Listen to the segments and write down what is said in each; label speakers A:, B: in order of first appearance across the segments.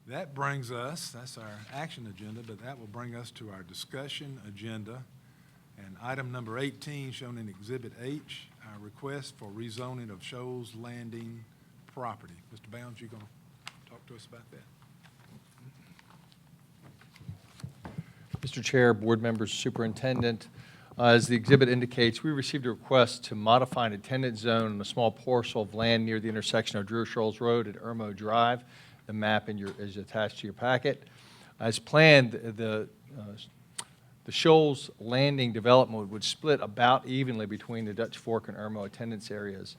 A: That brings us, that's our action agenda, but that will bring us to our discussion agenda. And item number 18, shown in Exhibit H, our request for rezoning of Shoals Landing property. Mr. Bounds, you going to talk to us about that?
B: Mr. Chair, board members, superintendent, as the exhibit indicates, we received a request to modify an attendance zone on a small parcel of land near the intersection of Drew Shoals Road at Irmo Drive. The map is attached to your packet. As planned, the Shoals Landing development would split about evenly between the Dutch Fork and Irmo attendance areas.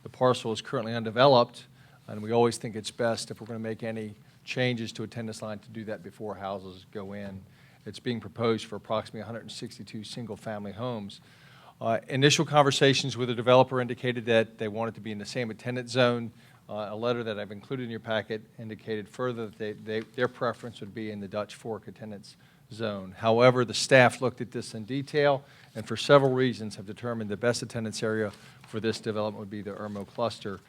B: The parcel is currently undeveloped, and we always think it's best if we're going to make any changes to attendance line to do that before houses go in. It's being proposed for approximately 162 single-family homes. Initial conversations with the developer indicated that they wanted to be in the same attendance zone. A letter that I've included in your packet indicated further that their preference would be in the Dutch Fork attendance zone. However, the staff looked at this in detail and for several reasons have determined the best attendance area for this development would be the Irmo cluster.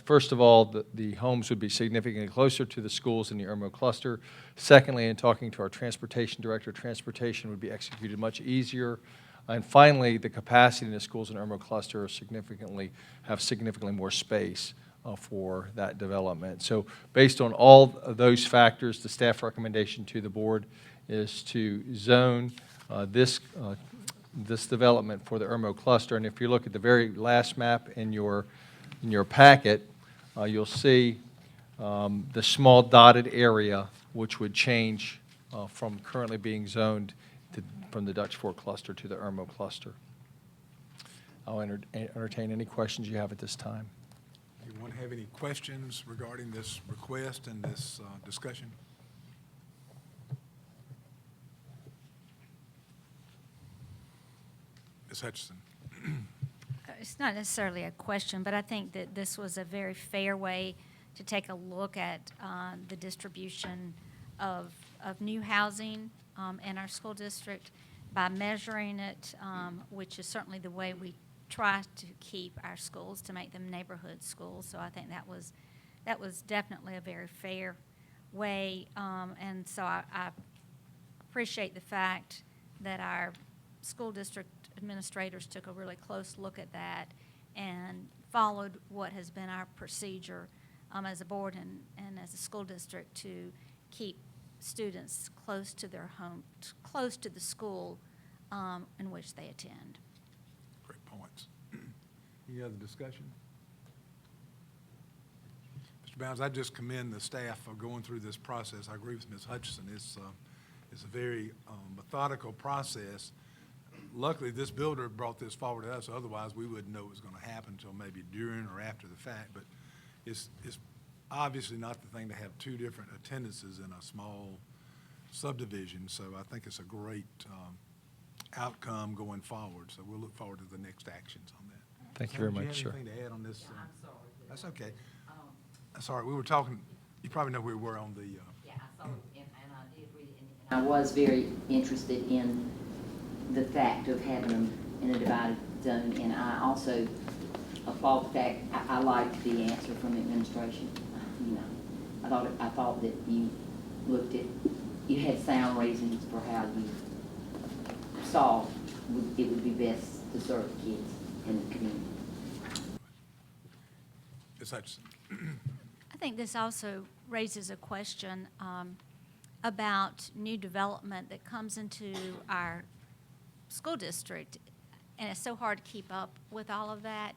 B: First of all, the homes would be significantly closer to the schools in the Irmo cluster. Secondly, in talking to our transportation director, transportation would be executed much easier. And finally, the capacity in the schools in Irmo cluster have significantly more space for that development. So based on all of those factors, the staff recommendation to the board is to zone this development for the Irmo cluster. And if you look at the very last map in your packet, you'll see the small dotted area, which would change from currently being zoned from the Dutch Fork cluster to the Irmo cluster. I'll entertain any questions you have at this time.
A: Anyone have any questions regarding this request and this discussion? Ms. Hutchison.
C: It's not necessarily a question, but I think that this was a very fair way to take a look at the distribution of new housing in our school district by measuring it, which is certainly the way we try to keep our schools, to make them neighborhood schools. So I think that was definitely a very fair way, and so I appreciate the fact that our school district administrators took a really close look at that and followed what has been our procedure as a board and as a school district to keep students close to their home, close to the school in which they attend.
A: Great points. Any other discussion? Mr. Bounds, I just commend the staff for going through this process. I agree with Ms. Hutchison. It's a very methodical process. Luckily, this builder brought this forward to us. Otherwise, we wouldn't know it was going to happen until maybe during or after the fact. But it's obviously not the thing to have two different attendances in a small subdivision. So I think it's a great outcome going forward. So we'll look forward to the next actions on that.
B: Thank you very much, sir.
A: Do you have anything to add on this?
D: I'm sorry.
A: That's okay. That's all right. We were talking, you probably know where we were on the...
D: Yeah, I saw it, and I did read it, and I was very interested in the fact of having them in a divided zone, and I also applaud the fact, I liked the answer from the administration. You know, I thought that you looked at, you had sound reasons for how you saw it would be best to serve the kids in the community.
A: Ms. Hutchison.
C: I think this also raises a question about new development that comes into our school district, and it's so hard to keep up with all of that.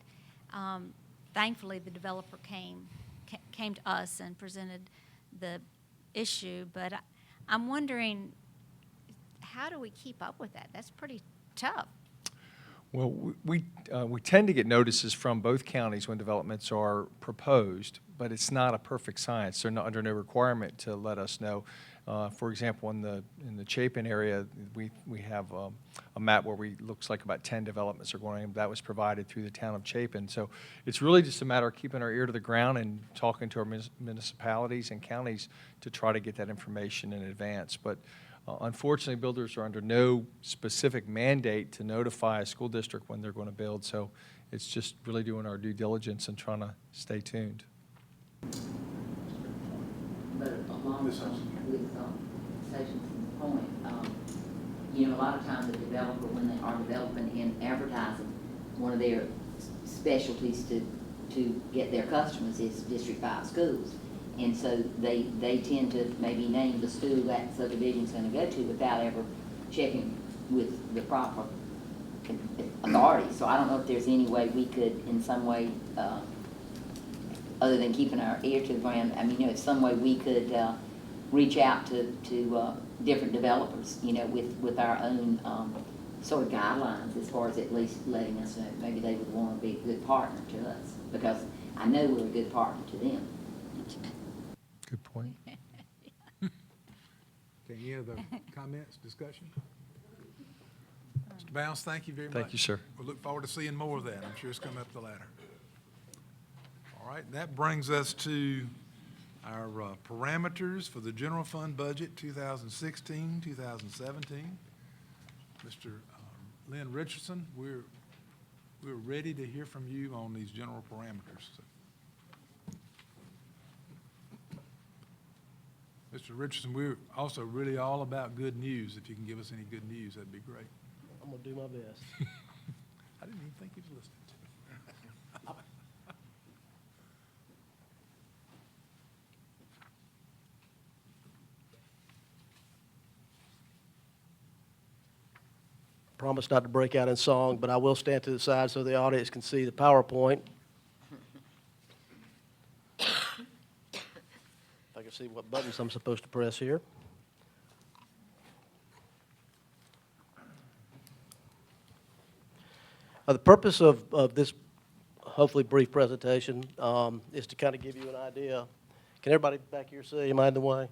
C: Thankfully, the developer came to us and presented the issue, but I'm wondering, how do we keep up with that? That's pretty tough.
B: Well, we tend to get notices from both counties when developments are proposed, but it's not a perfect science. They're not under no requirement to let us know. For example, in the Chapin area, we have a map where looks like about 10 developments are going in. That was provided through the town of Chapin. So it's really just a matter of keeping our ear to the ground and talking to our municipalities and counties to try to get that information in advance. But unfortunately, builders are under no specific mandate to notify a school district when they're going to build. So it's just really doing our due diligence and trying to stay tuned.
D: But along
A: Ms. Hudson.
D: with Sessions' point, you know, a lot of times the developer, when they are developing and advertising, one of their specialties to get their customers is District 5 schools. And so they tend to maybe name the school that subdivision's gonna go to without ever checking with the proper authority. So I don't know if there's any way we could, in some way, other than keeping our ear to the ground, I mean, you know, some way we could reach out to different developers, you know, with our own sort of guidelines as far as at least letting us know. Maybe they would want to be a good partner to us, because I know we're a good partner to them.
B: Good point.
A: Okay, any other comments, discussion? Mr. Bounce, thank you very much.
B: Thank you, sir.
A: We look forward to seeing more of that. I'm sure it's coming up the ladder. All right, that brings us to our parameters for the general fund budget 2016, 2017. Mr. Lynn Richardson, we're ready to hear from you on these general parameters. Mr. Richardson, we're also really all about good news. If you can give us any good news, that'd be great.
E: I'm gonna do my best.
A: I didn't even think he was listening to me.
E: Promise not to break out in song, but I will stand to the side so the audience can see the PowerPoint. If I can see what buttons I'm supposed to press here. The purpose of this hopefully brief presentation is to kind of give you an idea. Can everybody back here see? Am I in the way?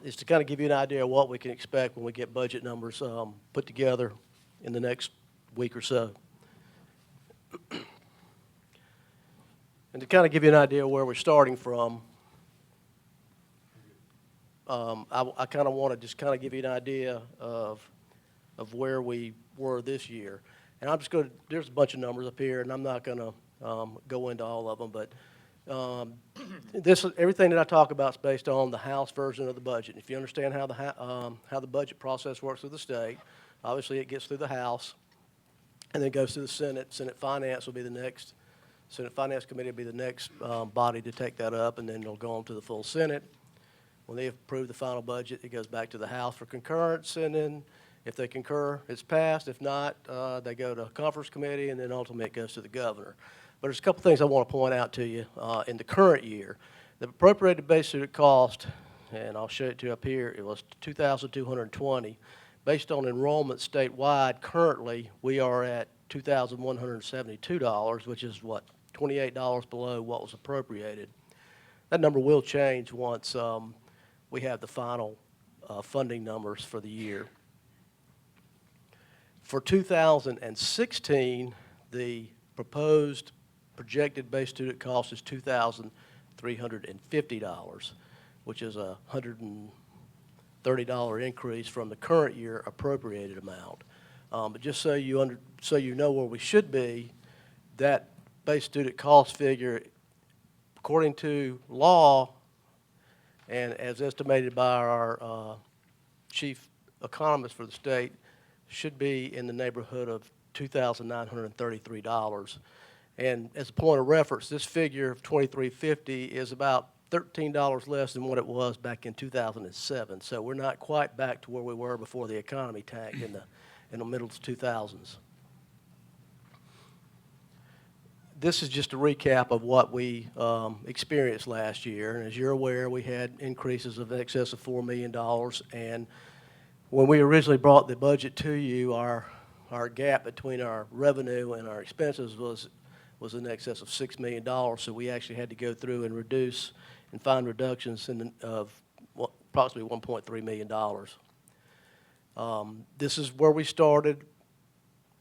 E: Is to kind of give you an idea of what we can expect when we get budget numbers put together in the next week or so. And to kind of give you an idea of where we're starting from, I kind of want to just kind of give you an idea of where we were this year. And I'm just going to, there's a bunch of numbers up here, and I'm not going to go into all of them, but everything that I talk about is based on the House version of the budget. If you understand how the budget process works with the state, obviously it gets through the House and then goes to the Senate. Senate Finance will be the next. Senate Finance Committee will be the next body to take that up, and then it'll go on to the full Senate. When they approve the final budget, it goes back to the House for concurrence, and then if they concur, it's passed. If not, they go to conference committee, and then ultimately it goes to the governor. But there's a couple things I want to point out to you in the current year. The appropriated base student cost, and I'll show it to you up here, it was $2,220. Based on enrollment statewide, currently we are at $2,172, which is what, $28 below what was appropriated. That number will change once we have the final funding numbers for the year. For 2016, the proposed projected base student cost is $2,350, which is a $130 increase from the current year appropriated amount. But just so you know where we should be, that base student cost figure, according to law, and as estimated by our chief economist for the state, should be in the neighborhood of $2,933. And as a point of reference, this figure of $2,350 is about $13 less than what it was back in 2007. So we're not quite back to where we were before the economy tanked in the middle of the 2000s. This is just a recap of what we experienced last year. And as you're aware, we had increases of in excess of $4 million. And when we originally brought the budget to you, our gap between our revenue and our expenses was in excess of $6 million. So we actually had to go through and reduce and find reductions of approximately $1.3 million. This is where we started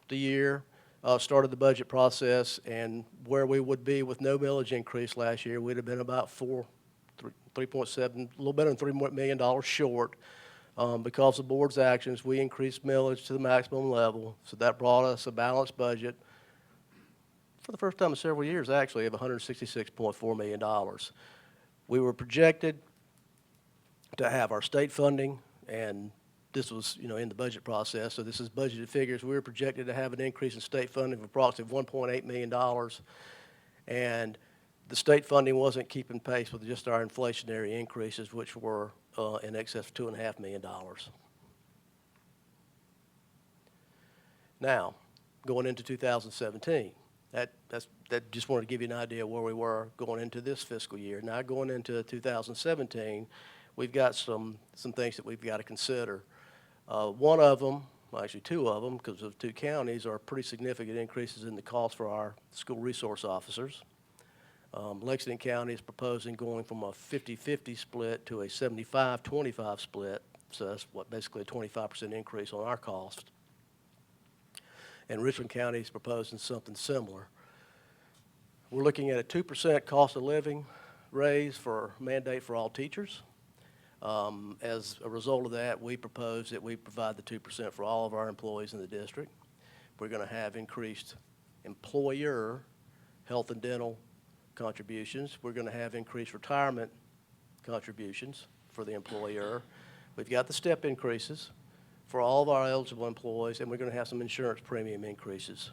E: the year, started the budget process, and where we would be with no millage increase last year, we'd have been about 3.7, a little better than $3 million short. Because of the board's actions, we increased millage to the maximum level, so that brought us a balanced budget for the first time in several years, actually, of $166.4 million. We were projected to have our state funding, and this was, in the budget process, so this is budgeted figures. We were projected to have an increase in state funding of approximately $1.8 million, and the state funding wasn't keeping pace with just our inflationary increases, which were in excess of $2.5 million. Now, going into 2017, that just wanted to give you an idea of where we were going into this fiscal year. Now, going into 2017, we've got some things that we've got to consider. One of them, well, actually two of them, because of two counties, are pretty significant increases in the cost for our school resource officers. Lexington County is proposing going from a 50-50 split to a 75-25 split, so that's basically a 25% increase on our cost. And Richland County is proposing something similar. We're looking at a 2% cost of living raise for mandate for all teachers. As a result of that, we propose that we provide the 2% for all of our employees in the district. We're going to have increased employer health and dental contributions. We're going to have increased retirement contributions for the employer. We've got the step increases for all of our eligible employees, and we're going to have some insurance premium increases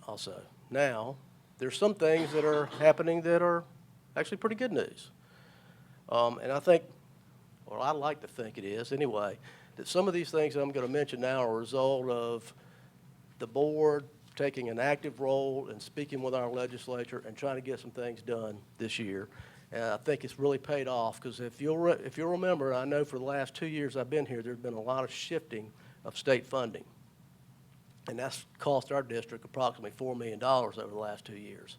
E: also. Now, there's some things that are happening that are actually pretty good news. And I think, or I like to think it is anyway, that some of these things that I'm going to mention now are a result of the board taking an active role in speaking with our legislature and trying to get some things done this year. And I think it's really paid off, because if you'll remember, I know for the last 2 years I've been here, there's been a lot of shifting of state funding. And that's cost our district approximately $4 million over the last 2 years.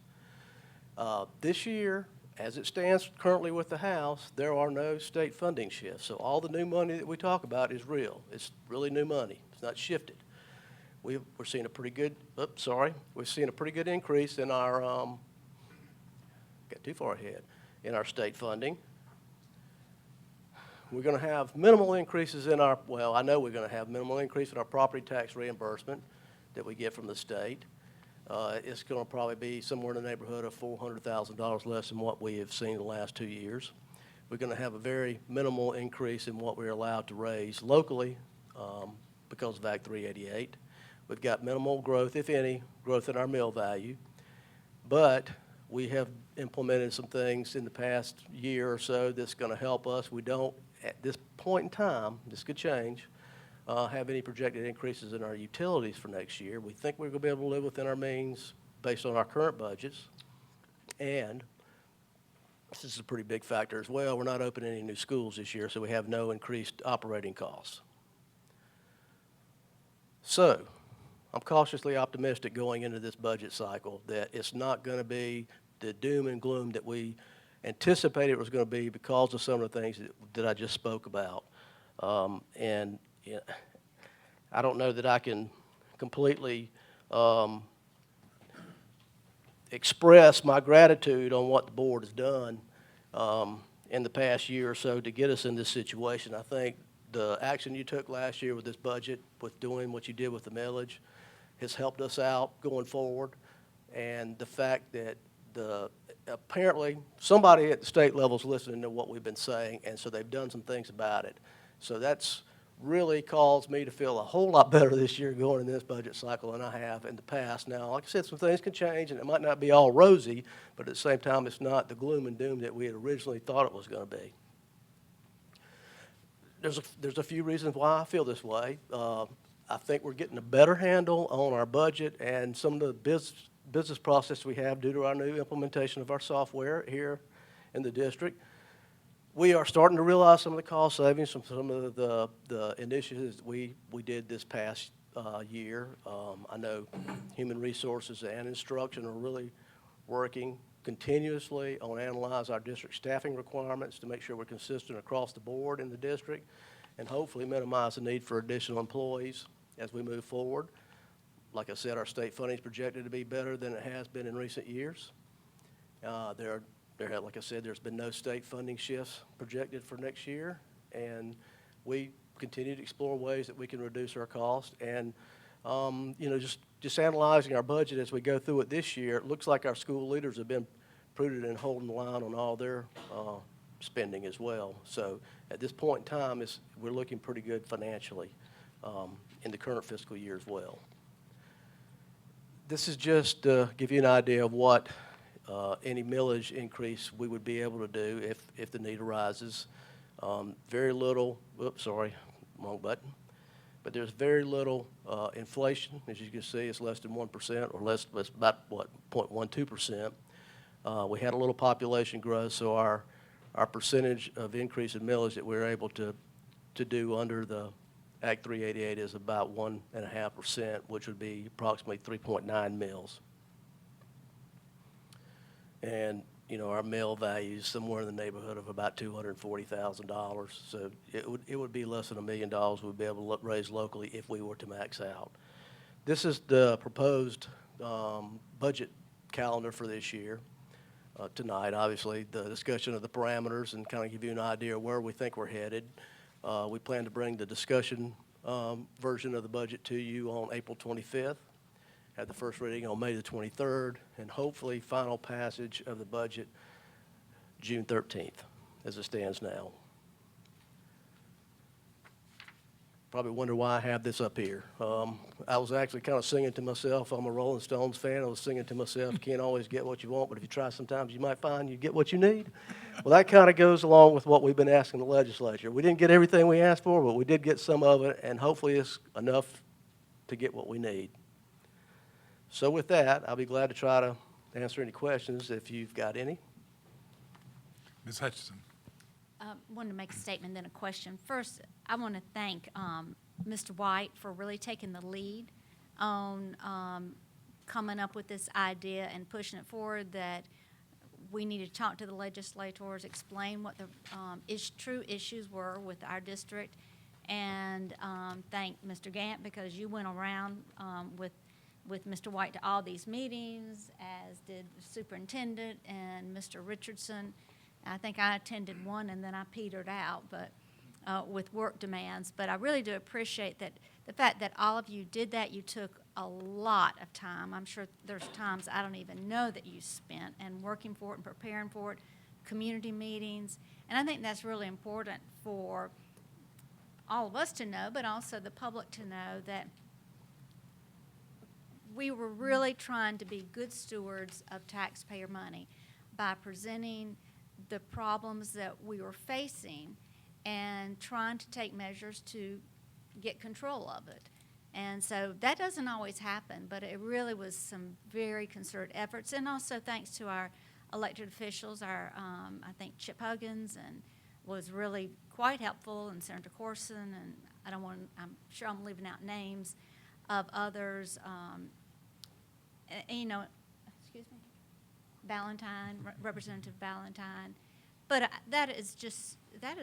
E: This year, as it stands currently with the House, there are no state funding shifts. So all the new money that we talk about is real. It's really new money. It's not shifted. We're seeing a pretty good, we're seeing a pretty good increase in our, got too far ahead, in our state funding. We're going to have minimal increases in our, well, I know we're going to have minimal increase in our property tax reimbursement that we get from the state. It's going to probably be somewhere in the neighborhood of $400,000 less than what we have seen the last 2 years. We're going to have a very minimal increase in what we're allowed to raise locally because of Act 388. We've got minimal growth, if any, growth in our mill value. But we have implemented some things in the past year or so that's going to help us. We don't, at this point in time, this could change, have any projected increases in our utilities for next year. We think we're going to be able to live within our means based on our current budgets. And this is a pretty big factor as well. We're not opening any new schools this year, so we have no increased operating costs. So I'm cautiously optimistic going into this budget cycle that it's not going to be the doom and gloom that we anticipated it was going to be because of some of the things that I just spoke about. And I don't know that I can completely express my gratitude on what the board has done in the past year or so to get us in this situation. I think the action you took last year with this budget, with doing what you did with the millage, has helped us out going forward. And the fact that apparently somebody at the state level is listening to what we've been saying, and so they've done some things about it. So that's really caused me to feel a whole lot better this year going into this budget cycle than I have in the past. Now, like I said, some things can change, and it might not be all rosy, but at the same time, it's not the gloom and doom that we had originally thought it was going to be. There's a few reasons why I feel this way. I think we're getting a better handle on our budget and some of the business process we have due to our new implementation of our software here in the district. We are starting to realize some of the cost savings from some of the initiatives that we did this past year. I know human resources and instruction are really working continuously on analyze our district staffing requirements to make sure we're consistent across the board in the district, and hopefully minimize the need for additional employees as we move forward. Like I said, our state funding is projected to be better than it has been in recent years. Like I said, there's been no state funding shifts projected for next year, and we continue to explore ways that we can reduce our cost. And just analyzing our budget as we go through it this year, it looks like our school leaders have been prudent in holding the line on all their spending as well. So at this point in time, we're looking pretty good financially in the current fiscal year as well. This is just to give you an idea of what any millage increase we would be able to do if the need arises. Very little, whoops, sorry, wrong button. But there's very little inflation. As you can see, it's less than 1% or less about, what, 0.12%. We had a little population growth, so our percentage of increase in millage that we were able to do under the Act 388 is about 1.5%, which would be approximately 3.9 mills. And, you know, our mill value is somewhere in the neighborhood of about $240,000. So it would be less than $1 million we'd be able to raise locally if we were to max out. This is the proposed budget calendar for this year. Tonight, obviously, the discussion of the parameters and kind of give you an idea of where we think we're headed. We plan to bring the discussion version of the budget to you on April 25th, have the first reading on May the 23rd, and hopefully final passage of the budget June 13th, as it stands now. Probably wonder why I have this up here. I was actually kind of singing to myself. I'm a Rolling Stones fan. I was singing to myself, you can't always get what you want, but if you try sometimes, you might find you get what you need. Well, that kind of goes along with what we've been asking the legislature. We didn't get everything we asked for, but we did get some of it, and hopefully it's enough to get what we need. So with that, I'll be glad to try to answer any questions if you've got any.
A: Ms. Hutchinson.
C: Wanted to make a statement, then a question. First, I want to thank Mr. White for really taking the lead on coming up with this idea and pushing it forward, that we need to talk to the legislators, explain what the true issues were with our district, and thank Mr. Gant, because you went around with Mr. White to all these meetings, as did the superintendent and Mr. Richardson. I think I attended one and then I petered out, but with work demands. But I really do appreciate that the fact that all of you did that. You took a lot of time. I'm sure there's times I don't even know that you spent, and working for it and preparing for it, community meetings. And I think that's really important for all of us to know, but also the public to know, that we were really trying to be good stewards of taxpayer money by presenting the problems that we were facing and trying to take measures to get control of it. And so that doesn't always happen, but it really was some very concerted efforts. And also thanks to our elected officials, I think Chip Huggins was really quite helpful, and Senator Corson, and I'm sure I'm leaving out names of others, you know, excuse me, Representative Ballantyne. But that is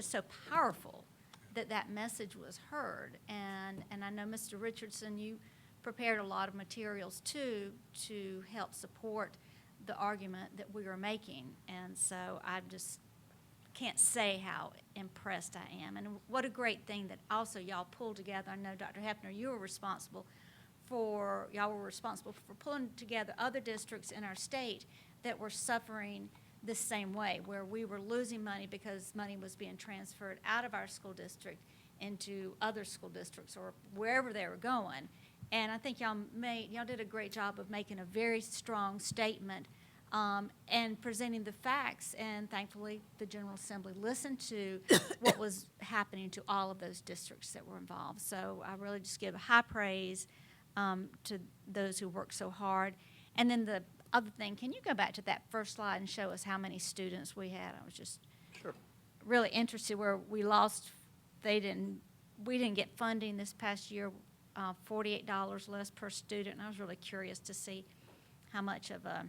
C: so powerful that message was heard. And I know, Mr. Richardson, you prepared a lot of materials too to help support the argument that we were making. And so I just can't say how impressed I am. And what a great thing that also y'all pulled together. I know, Dr. Hefner, y'all were responsible for pulling together other districts in our state that were suffering the same way, where we were losing money because money was being transferred out of our school district into other school districts or wherever they were going. And I think y'all did a great job of making a very strong statement and presenting the facts. And thankfully, the General Assembly listened to what was happening to all of those districts that were involved. So I really just give high praise to those who worked so hard. And then the other thing, can you go back to that first slide and show us how many students we had? I was just really interested where we lost. We didn't get funding this past year, $48 less per student. And I was really curious to see how much of a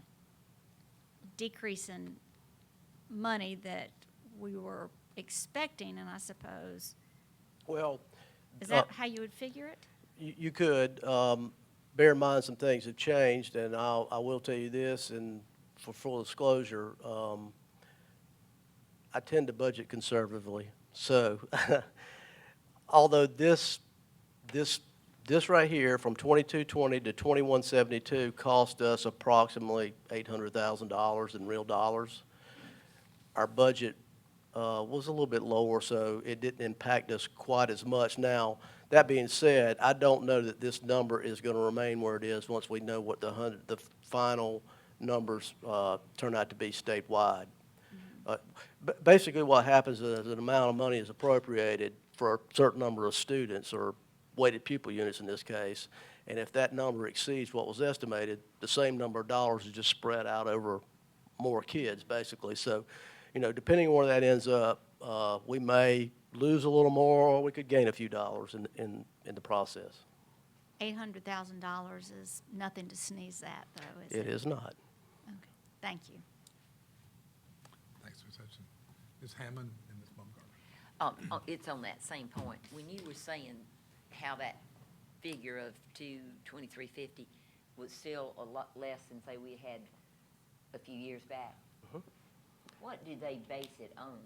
C: decrease in money that we were expecting, and I suppose.
E: Well,
C: is that how you would figure it?
E: You could. Bear in mind some things have changed, and I will tell you this, and for full disclosure, I tend to budget conservatively. So although this right here from 2220 to 2172 cost us approximately $800,000 in real dollars, our budget was a little bit lower, so it didn't impact us quite as much. Now, that being said, I don't know that this number is going to remain where it is once we know what the final numbers turn out to be statewide. Basically, what happens is an amount of money is appropriated for a certain number of students, or weighted pupil units in this case, and if that number exceeds what was estimated, the same number of dollars is just spread out over more kids, basically. So, depending on where that ends up, we may lose a little more, or we could gain a few dollars in the process.
C: $800,000 is nothing to sneeze at, though, is it?
E: It is not.
C: Okay, thank you.
A: Thanks, Ms. Hutchinson. Ms. Hammond and Ms. Baumgartner.
D: It's on that same point. When you were saying how that figure of 22350 was still a lot less than, say, we had a few years back, what do they base it on?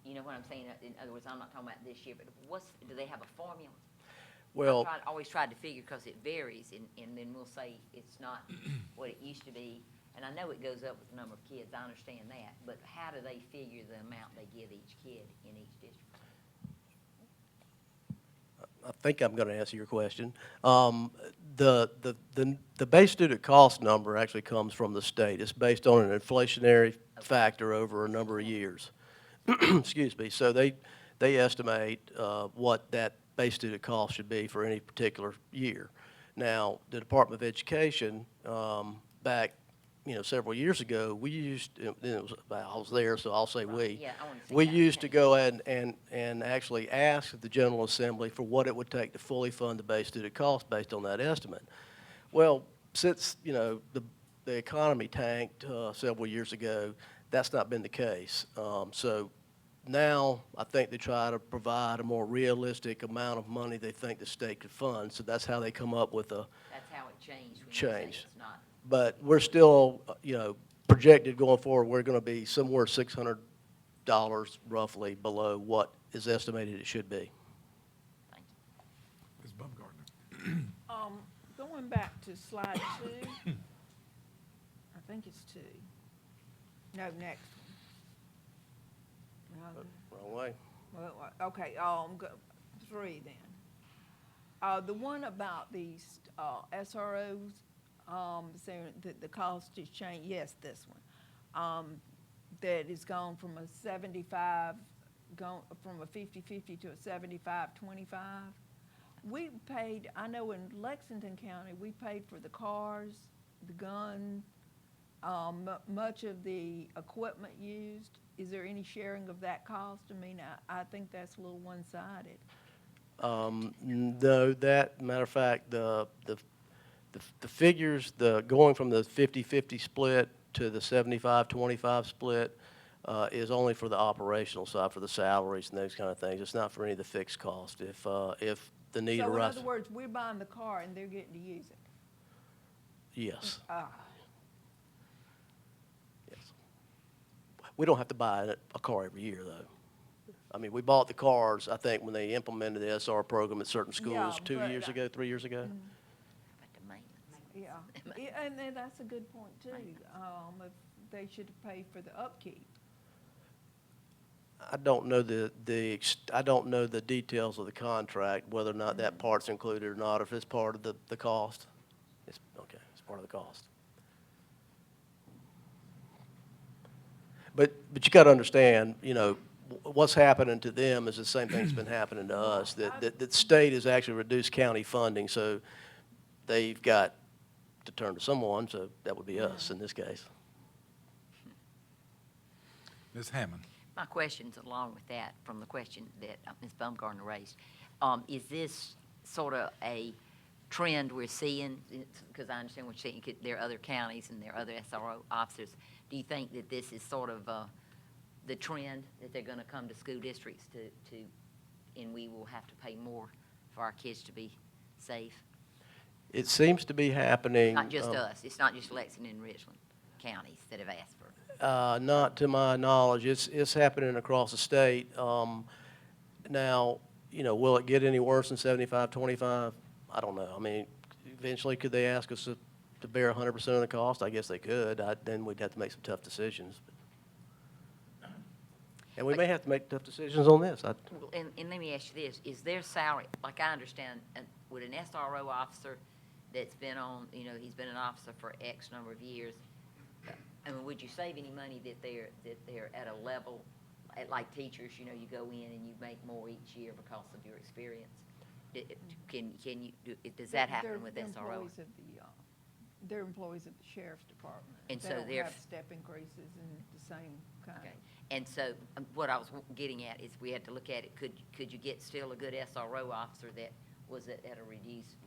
D: You know what I'm saying? In other words, I'm not talking about this year, but do they have a formula?
E: Well,
D: Always tried to figure, because it varies, and then we'll say it's not what it used to be. And I know it goes up with the number of kids, I understand that, but how do they figure the amount they give each kid in each district?
E: I think I'm going to answer your question. The base student cost number actually comes from the state. It's based on an inflationary factor over a number of years. Excuse me. So they estimate what that base student cost should be for any particular year. Now, the Department of Education, back several years ago, we used, I was there, so I'll say we.
D: Yeah, I wanna see
E: We
D: that.
E: used to go ahead and actually ask the General Assembly for what it would take to fully fund the base student cost based on that estimate. Well, since, the economy tanked several years ago, that's not been the case. So now I think they try to provide a more realistic amount of money they think the state could fund. So that's how they come up with a,
D: That's how it changed. When you say
E: Changed.
D: it's not.
E: but we're still, projected going forward, we're going to be somewhere $600 roughly below what is estimated it should be.
D: Thank you.
A: Ms. Baumgartner.
F: Going back to slide 2, I think it's 2. No, next one.
E: Wrong way.
F: Okay, 3 then. The one about these SROs, saying that the cost is changed, yes, this one. That is gone from a 75, from a 50-50 to a 75-25. We paid, I know in Lexington County, we paid for the cars, the gun, much of the equipment used. Is there any sharing of that cost? I mean, I think that's a little one-sided.
E: No, matter of fact, the figures, going from the 50-50 split to the 75-25 split is only for the operational side, for the salaries and those kind of things. It's not for any of the fixed costs. If the need
F: So in
E: arises.
F: other words, we're buying the car and they're getting to use it.
E: Yes.
F: Ah,
E: Yes. We don't have to buy a car every year, though. I mean, we bought the cars, I think, when they implemented the SR program at certain
F: Yeah,
E: schools 2
F: but
E: years ago, 3 years ago.
D: But the maintenance.
F: yeah, and that's a good point too. If they should pay for the upkeep.
E: I don't know I don't know the details of the contract, whether or not that part's included or not, if it's part of the cost. It's, okay, it's part of the cost. But you got to understand, what's happening to them is the same thing that's been happening to us. That the state has actually reduced county funding, so they've got to turn to someone, so that would be us in this case.
A: Ms. Hammond.
D: My question's along with that, from the question that Ms. Baumgartner raised. Is this sort of a trend we're seeing? Because I understand what you're saying, there are other counties and there are other SRO officers. Do you think that this is sort of the trend, that they're going to come to school districts and we will have to pay more for our kids to be safe?
E: It seems to be happening.
D: Not just us. It's not just Lexington and Richland counties that have asked for.
E: Not to my knowledge. It's happening across the state. Now, will it get any worse than 75-25? I don't know. I mean, eventually, could they ask us to bear 100% of the cost? I guess they could. Then we'd have to make some tough decisions. And we may have to make tough decisions on this.
D: Well, and let me ask you this, is their salary, like I understand, would an SRO officer that's been on, he's been an officer for X number of years, I mean, would you save any money that they're at a level, like teachers, you go in and you make more each year because of your experience? Does that happen with
F: They're
D: SRO?
F: employees of they're employees of the sheriff's department.
D: And
F: They
D: so
F: don't
D: they're
F: have step increases and the same kind
D: Okay,
F: of.
D: and so what I was getting at is we had to look at it, could you get still a good SRO officer that was at a reduced,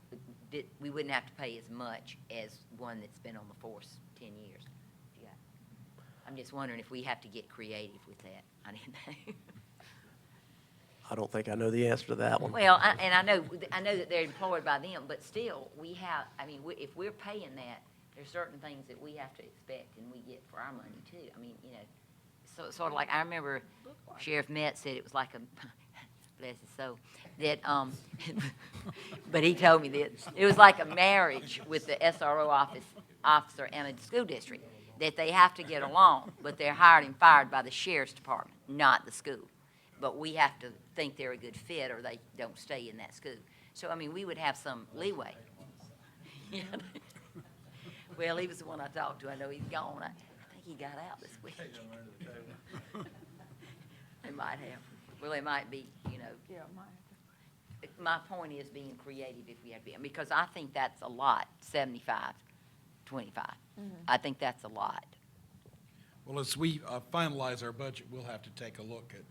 D: we wouldn't have to pay as much as one that's been on the force 10 years. Yeah. I'm just wondering if we have to get creative with that. I didn't know.
E: I don't think I know the answer to that one.
D: Well, and I know that they're employed by them, but still, we have, I mean, if we're paying that, there's certain things that we have to expect and we get for our money too. I mean, so sort of like, I remember Sheriff Metz said it was like a, bless his soul, that, but he told me that it was like a marriage with the SRO officer and a school district, that they have to get along, but they're hired and fired by the sheriff's department, not the school. But we have to think they're a good fit or they don't stay in that school. So, I mean, we would have some leeway. Yeah. Well, he was the one I talked to. I know he's gone. I think he got out this week. They might have. Well, they might be,
F: Yeah,
D: My point is being creative if we have to be, because I think that's a lot, 75, 25. I think that's a lot.
A: Well, as we finalize our budget, we'll have to take a look at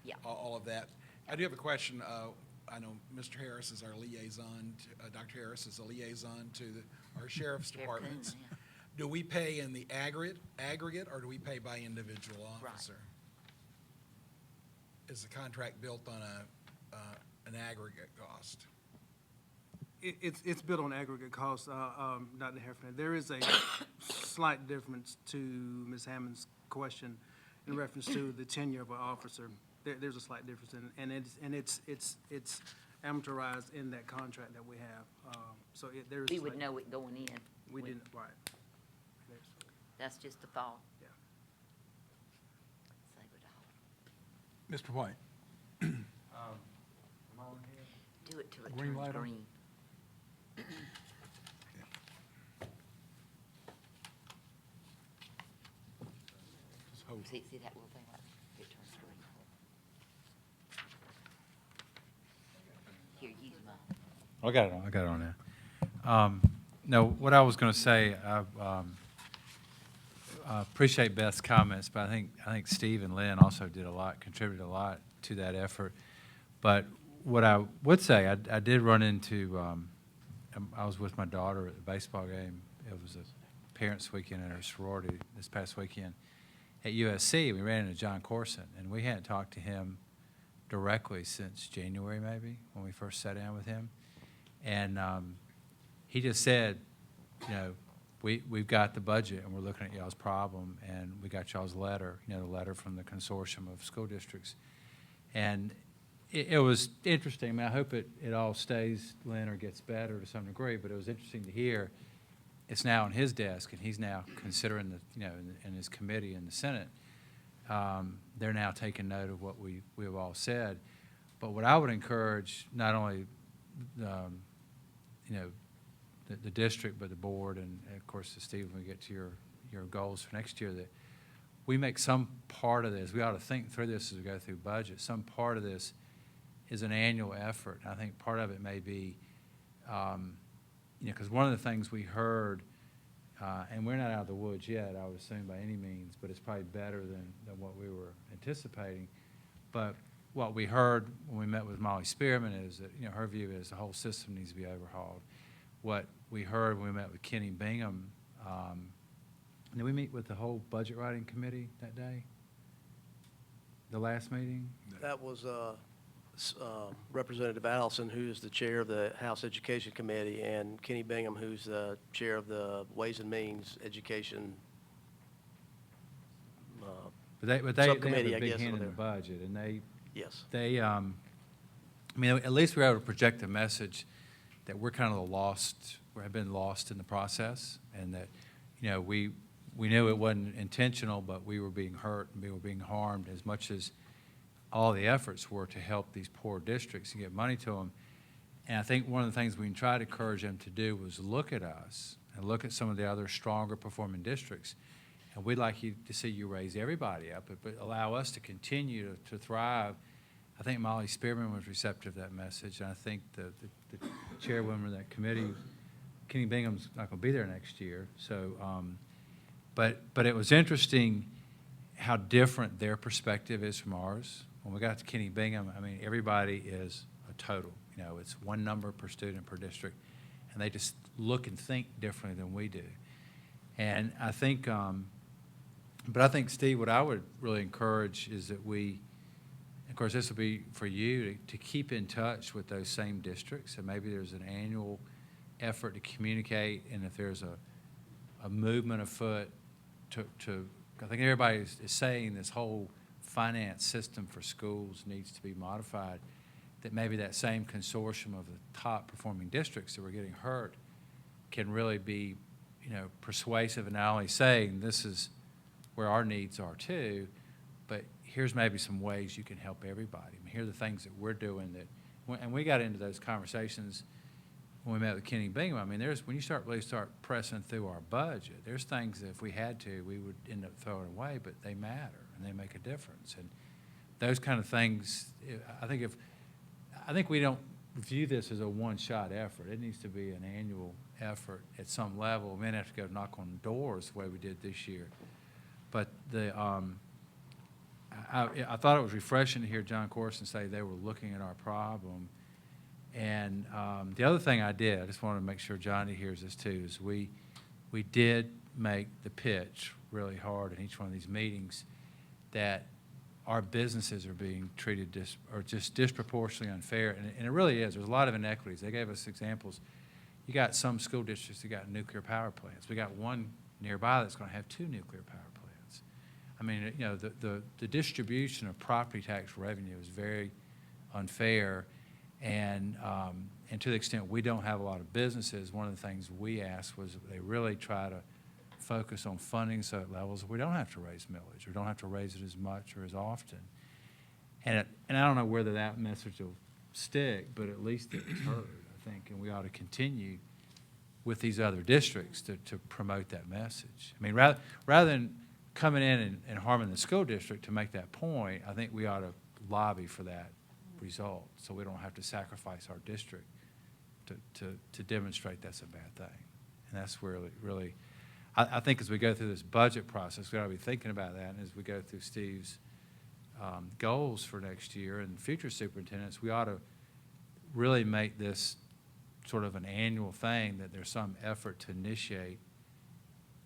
D: Yeah.
A: all of that. I do have a question. I know Mr. Harris is our liaison, Dr. Harris is a liaison to our sheriff's
D: Sheriff
A: departments.
D: Coon, yeah.
A: Do we pay in the aggregate, or do we pay by individual officer? Is the contract built on an aggregate cost?
G: It's built on aggregate costs, Dr. Heffernan. There is a slight difference to Ms. Hammond's question in reference to the tenure of an officer. There's a slight difference, and it's amortized in that contract that we have. So there is.
D: We would know it going in.
G: We didn't, right.
D: That's just a thought.
G: Yeah.
D: Save it all.
A: Mr. White?
D: Do it till it
A: Green
D: turns
A: light on?
D: green.
A: Just hold.
D: See that little thing right there? It turns green. Here, use mine.
H: I got it on there. No, what I was going to say, I appreciate Beth's comments, but I think Steve and Lynn also contributed a lot to that effort. But what I would say, I did run into, I was with my daughter at the baseball game. It was a parents' weekend at her sorority this past weekend at USC. We ran into John Corson, and we hadn't talked to him directly since January, maybe, when we first sat down with him. And he just said, we've got the budget, and we're looking at y'all's problem, and we got y'all's letter, the letter from the consortium of school districts. And it was interesting. I mean, I hope it all stays, Lynn, or gets better to some degree, but it was interesting to hear it's now on his desk, and he's now considering in his committee in the Senate, they're now taking note of what we have all said. But what I would encourage, not only the district, but the board, and of course, Steve, when we get to your goals for next year, that we make some part of this, we ought to think through this as we go through budget, some part of this is an annual effort. I think part of it may be, because one of the things we heard, and we're not out of the woods yet, I would assume by any means, but it's probably better than what we were anticipating. But what we heard when we met with Molly Spearman is that, her view is the whole system needs to be overhauled. What we heard when we met with Kenny Bingham, did we meet with the whole budget writing committee that day? The last meeting?
E: That was Representative Allison, who is the chair of the House Education Committee, and Kenny Bingham, who's the chair of the Ways and Means Education.
H: But they have
E: Subcommittee,
H: a
E: I
H: big
E: guess,
H: hand
E: over
H: in the
E: there.
H: budget, and
E: Yes.
H: at least we were able to project a message that we're kind of have been lost in the process, and that, we we knew it wasn't intentional, but we were being hurt and we were being harmed as much as all the efforts were to help these poor districts and get money to them. And I think one of the things we tried to encourage them to do was look at us and look at some of the other stronger performing districts. And we'd like you to see you raise everybody up, but allow us to continue to thrive. I think Molly Spearman was receptive to that message, and I think the chairwoman of that committee, Kenny Bingham's not going to be there next year. So, but it was interesting how different their perspective is from ours. When we got to Kenny Bingham, I mean, everybody is a total. You know, it's one number per student per district, and they just look and think differently than we do. And I think, but I think, Steve, what I would really encourage is that we, of course, this will be for you to keep in touch with those same districts, and maybe there's an annual effort to communicate, and if there's a movement afoot to I think everybody is saying this whole finance system for schools needs to be modified, that maybe that same consortium of the top performing districts that were getting hurt can really be, you know, persuasive and not only saying this is where our needs are too, but here's maybe some ways you can help everybody. I mean, here are the things that we're doing that, and we got into those conversations when we met with Kenny Bingham. I mean, when you really start pressing through our budget, there's things that if we had to, we would end up throwing away, but they matter and they make a difference. And those kind of things, I think we don't view this as a one-shot effort. It needs to be an annual effort at some level. We may have to go knock on doors the way we did this year. But I thought it was refreshing to hear John Corson say they were looking at our problem. And the other thing I just want to make sure Johnny hears this too, is we did make the pitch really hard in each one of these meetings that our businesses are being treated just disproportionately unfair, and it really is. There's a lot of inequities. They gave us examples. You got some school districts that got nuclear power plants. We got one nearby that's going to have 2 nuclear power plants. I mean, you know, the distribution of property tax revenue is very unfair, and to the extent we don't have a lot of businesses, one of the things we asked was that they really try to focus on funding so at levels we don't have to raise millage or don't have to raise it as much or as often. And I don't know whether that message will stick, but at least it was heard, I think, and we ought to continue with these other districts to promote that message. I mean, rather than coming in and harming the school district to make that point, I think we ought to lobby for that result so we don't have to sacrifice our district to demonstrate that's a bad thing. And that's really I think as we go through this budget process, we ought to be thinking about that. And as we go through Steve's goals for next year and future superintendents, we ought to really make this sort of an annual thing, that there's some effort to initiate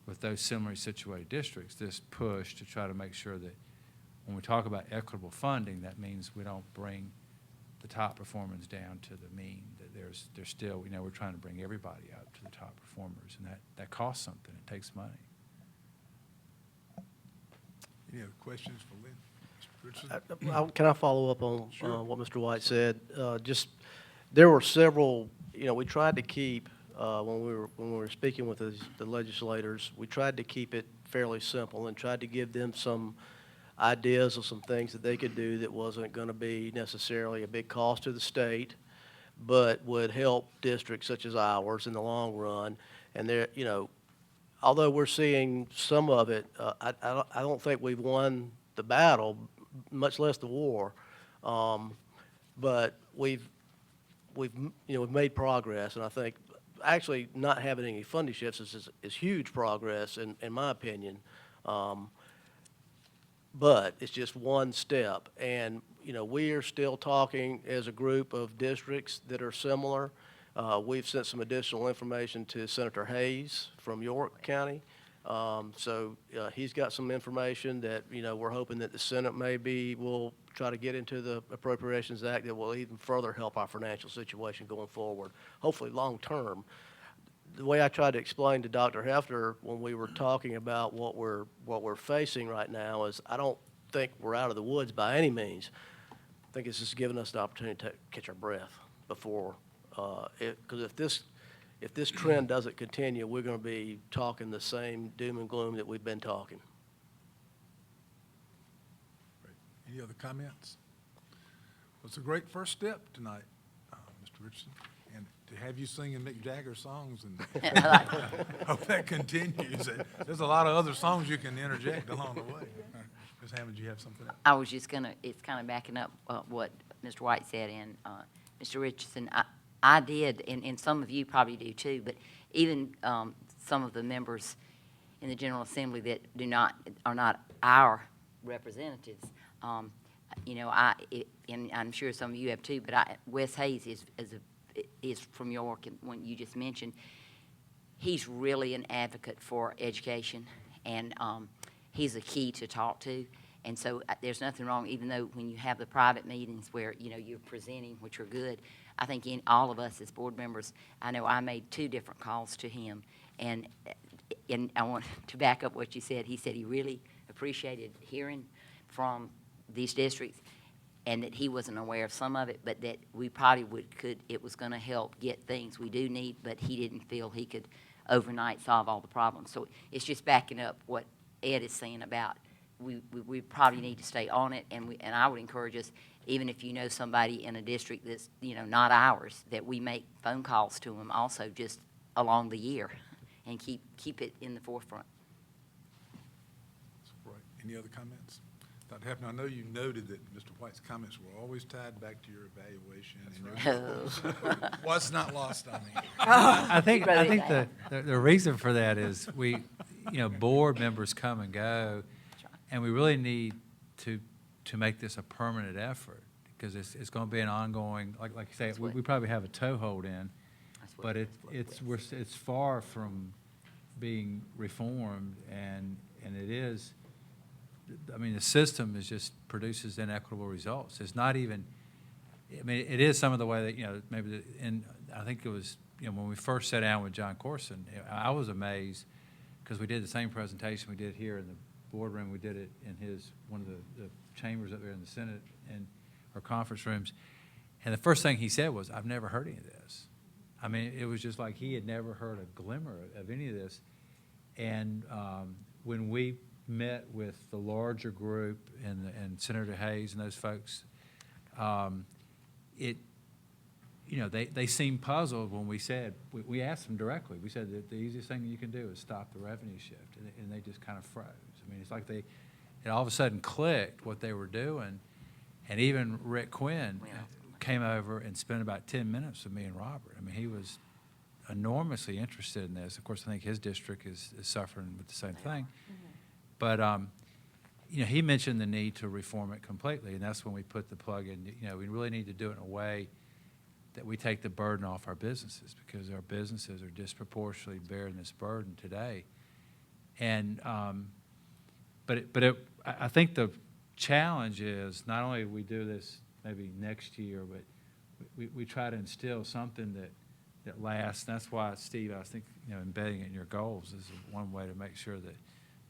H: with those similarly situated districts, this push to try to make sure that when we talk about equitable funding, that means we don't bring the top performers down to the mean, that there's still, you know, we're trying to bring everybody up to the top performers, and that costs something. It takes money.
A: Any other questions for Lynn? Mr. Richardson?
E: Can I follow up on
A: Sure.
E: what Mr. White said? There were several, you know, we tried to keep, when we were speaking with the legislators, we tried to keep it fairly simple and tried to give them some ideas of some things that they could do that wasn't going to be necessarily a big cost to the state, but would help districts such as ours in the long run. And there, you know, although we're seeing some of it, I don't think we've won the battle, much less the war. But we've made progress, and I think actually not having any funding shifts is huge progress in my opinion. But it's just one step, and you know, we are still talking as a group of districts that are similar. We've sent some additional information to Senator Hayes from York County. So he's got some information that, you know, we're hoping that the Senate will try to get into the Appropriations Act that will even further help our financial situation going forward, hopefully long term. The way I tried to explain to Dr. Hefner when we were talking about what we're facing right now is I don't think we're out of the woods by any means. I think it's just giving us the opportunity to catch our breath before, because if this trend doesn't continue, we're going to be talking the same doom and gloom that we've been talking.
A: Great. Any other comments? Well, it's a great first step tonight, Mr. Richardson, and to have you singing Mick Jagger songs, and hope that continues. There's a lot of other songs you can interject along the way. Ms. Hammond, you have something else?
D: I was just it's kind of backing up what Mr. White said, and Mr. Richardson, I did, and some of you probably do too, but even some of the members in the General Assembly that are not our representatives, you know, and I'm sure some of you have too, but Wes Hayes is from York, and when you just mentioned, he's really an advocate for education, and he's a key to talk to. And so there's nothing wrong, even though when you have the private meetings where, you know, you're presenting, which are good, I think in all of us as board members, I know I made 2 different calls to him. And I want to back up what you said. He said he really appreciated hearing from these districts and that he wasn't aware of some of it, but that we probably it was going to help get things we do need, but he didn't feel he could overnight solve all the problems. So it's just backing up what Ed is saying about we probably need to stay on it, and I would encourage us, even if you know somebody in a district that's, you know, not ours, that we make phone calls to them also just along the year and keep it in the forefront.
A: Right. Any other comments? Dr. Hefner, I know you noted that Mr. White's comments were always tied back to your evaluation and your goals. What's not lost on me?
H: I think
D: wrote it down.
H: the reason for that is board members come and go, and we really need to make this a permanent effort, because it's going to be an ongoing, like you say, we probably have a toehold in, but it's far from being reformed, and it is. I mean, the system produces inequitable results. It's not even. I mean, it is some of the way that, you know, maybe I think it was, you know, when we first sat down with John Corson, I was amazed because we did the same presentation we did here in the boardroom. We did it in one of the chambers up there in the Senate and our conference rooms. And the first thing he said was, "I've never heard any of this." I mean, it was just like he had never heard a glimmer of any of this. And when we met with the larger group and Senator Hayes and those folks, they seemed puzzled when we said, we asked them directly, we said that the easiest thing you can do is stop the revenue shift, and they just kind of froze. I mean, it's like it all of a sudden clicked what they were doing, and even Rick Quinn came over and spent about 10 minutes with me and Robert. I mean, he was enormously interested in this. Of course, I think his district is suffering with the same thing. But, he mentioned the need to reform it completely, and that's when we put the plug in. You know, we really need to do it in a way that we take the burden off our businesses, because our businesses are disproportionately bearing this burden today. And, I think the challenge is not only we do this maybe next year, but we try to instill something that lasts. And that's why, Steve, I think, embedding it in your goals is one way to make sure that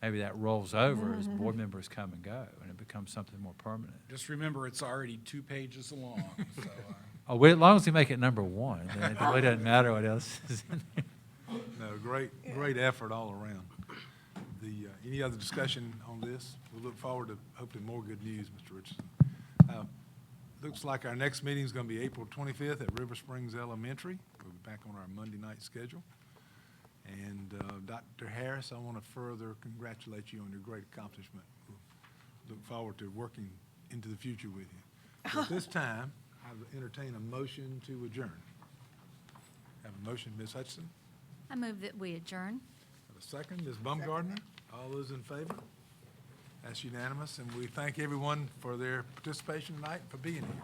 H: maybe that rolls over as board members come and go, and it becomes something more permanent.
I: Just remember, it's already 2 pages long, so.
H: As long as we make it number 1, then it really doesn't matter what else is in there.
A: No, great effort all around. Any other discussion on this? We look forward to hopefully more good news, Mr. Richardson. Looks like our next meeting is going to be April 25th at River Springs Elementary. We'll be back on our Monday night schedule. And Dr. Harris, I want to further congratulate you on your great accomplishment. We'll look forward to working into the future with you. So at this time, I will entertain a motion to adjourn. Have a motion, Ms. Hutchinson?
C: I move that we adjourn.
A: Have a second, Ms. Baumgardner? All those in favor? That's unanimous, and we thank everyone for their participation tonight and for being here.